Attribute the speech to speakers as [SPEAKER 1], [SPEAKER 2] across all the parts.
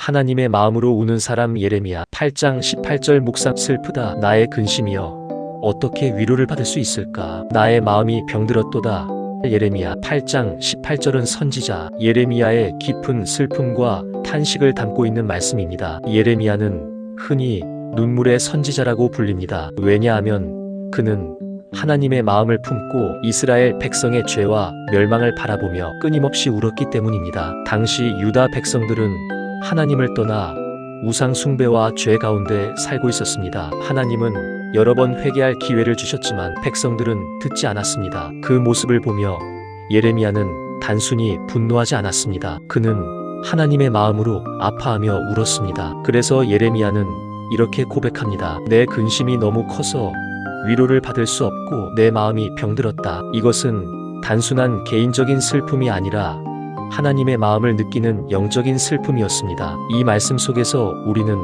[SPEAKER 1] 하나님의 마음으로 우는 사람 예레미야 8장 18절 묵상. 슬프다 나의 근심이여 어떻게 위로를 받을 수 있을까. 나의 마음이 병들었도다. 예레미야 8장 18절은 선지자 예레미야의 깊은 슬픔과 탄식을 담고 있는 말씀입니다. 예레미야는 흔히 눈물의 선지자라고 불립니다. 왜냐하면 그는 하나님의 마음을 품고 이스라엘 백성의 죄와 멸망을 바라보며 끊임없이 울었기 때문입니다. 당시 유다 백성들은 하나님을 떠나 우상 숭배와 죄 가운데 살고 있었습니다. 하나님은 여러 번 회개할 기회를 주셨지만 백성들은 듣지 않았습니다. 그 모습을 보며 예레미야는 단순히 분노하지 않았습니다. 그는 하나님의 마음으로 아파하며 울었습니다. 그래서 예레미야는 이렇게 고백합니다. 내 근심이 너무 커서 위로를 받을 수 없고 내 마음이 병들었다. 이것은 단순한 개인적인 슬픔이 아니라 하나님의 마음을 느끼는 영적인 슬픔이었습니다. 이 말씀 속에서 우리는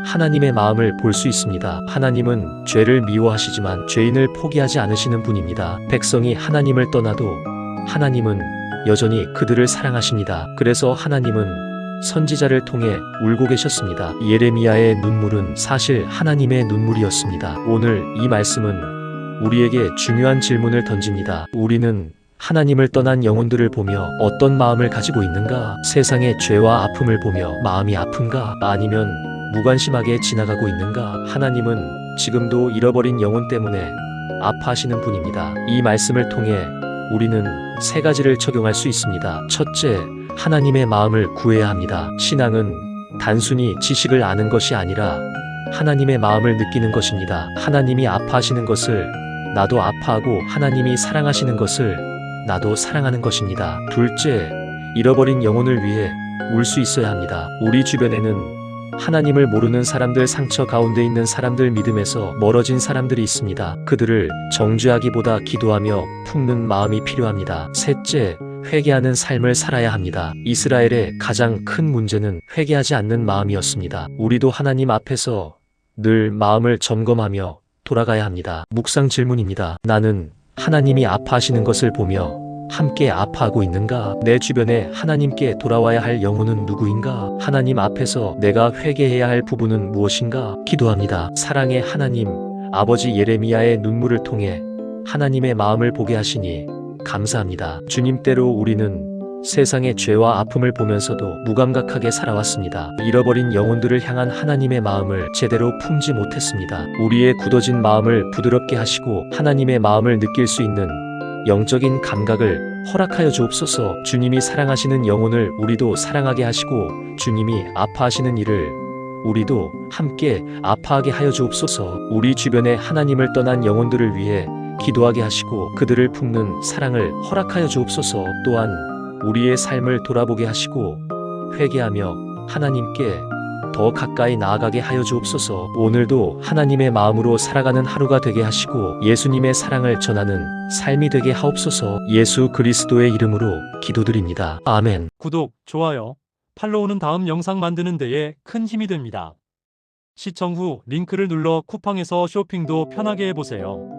[SPEAKER 1] 하나님의 마음을 볼 수 있습니다. 하나님은 죄를 미워하시지만 죄인을 포기하지 않으시는 분입니다. 백성이 하나님을 떠나도 하나님은 여전히 그들을 사랑하십니다. 그래서 하나님은 선지자를 통해 울고 계셨습니다. 예레미야의 눈물은 사실 하나님의 눈물이었습니다. 오늘 이 말씀은 우리에게 중요한 질문을 던집니다. 우리는 하나님을 떠난 영혼들을 보며 어떤 마음을 가지고 있는가? 세상의 죄와 아픔을 보며 마음이 아픈가? 아니면 무관심하게 지나가고 있는가? 하나님은 지금도 잃어버린 영혼 때문에 아파하시는 분입니다. 이 말씀을 통해 우리는 세 가지를 적용할 수 있습니다. 첫째, 하나님의 마음을 구해야 합니다. 신앙은 단순히 지식을 아는 것이 아니라 하나님의 마음을 느끼는 것입니다. 하나님이 아파하시는 것을 나도 아파하고 하나님이 사랑하시는 것을 나도 사랑하는 것입니다. 둘째, 잃어버린 영혼을 위해 울 수 있어야 합니다. 우리 주변에는 하나님을 모르는 사람들, 상처 가운데 있는 사람들, 믿음에서 멀어진 사람들이 있습니다. 그들을 정죄하기보다 기도하며 품는 마음이 필요합니다. 셋째, 회개하는 삶을 살아야 합니다. 이스라엘의 가장 큰 문제는 회개하지 않는 마음이었습니다. 우리도 하나님 앞에서 늘 마음을 점검하며 돌아가야 합니다. 묵상 질문입니다. 나는 하나님이 아파하시는 것을 보며 함께 아파하고 있는가? 내 주변에 하나님께 돌아와야 할 영혼은 누구인가? 하나님 앞에서 내가 회개해야 할 부분은 무엇인가? 기도합니다. 사랑의 하나님, 아버지 예레미야의 눈물을 통해 하나님의 마음을 보게 하시니 감사합니다. 주님대로 우리는 세상의 죄와 아픔을 보면서도 무감각하게 살아왔습니다. 잃어버린 영혼들을 향한 하나님의 마음을 제대로 품지 못했습니다. 우리의 굳어진 마음을 부드럽게 하시고 하나님의 마음을 느낄 수 있는 영적인 감각을 허락하여 주옵소서. 주님이 사랑하시는 영혼을 우리도 사랑하게 하시고 주님이 아파하시는 일을 우리도 함께 아파하게 하여 주옵소서. 우리 주변에 하나님을 떠난 영혼들을 위해 기도하게 하시고 그들을 품는 사랑을 허락하여 주옵소서. 또한 우리의 삶을 돌아보게 하시고 회개하며 하나님께 더 가까이 나아가게 하여 주옵소서. 오늘도 하나님의 마음으로 살아가는 하루가 되게 하시고 예수님의 사랑을 전하는 삶이 되게 하옵소서. 예수 그리스도의 이름으로 기도드립니다. 아멘.
[SPEAKER 2] 구독, 좋아요, 팔로우는 다음 영상 만드는 데에 큰 힘이 됩니다. 시청 후 링크를 눌러 쿠팡에서 쇼핑도 편하게 해보세요.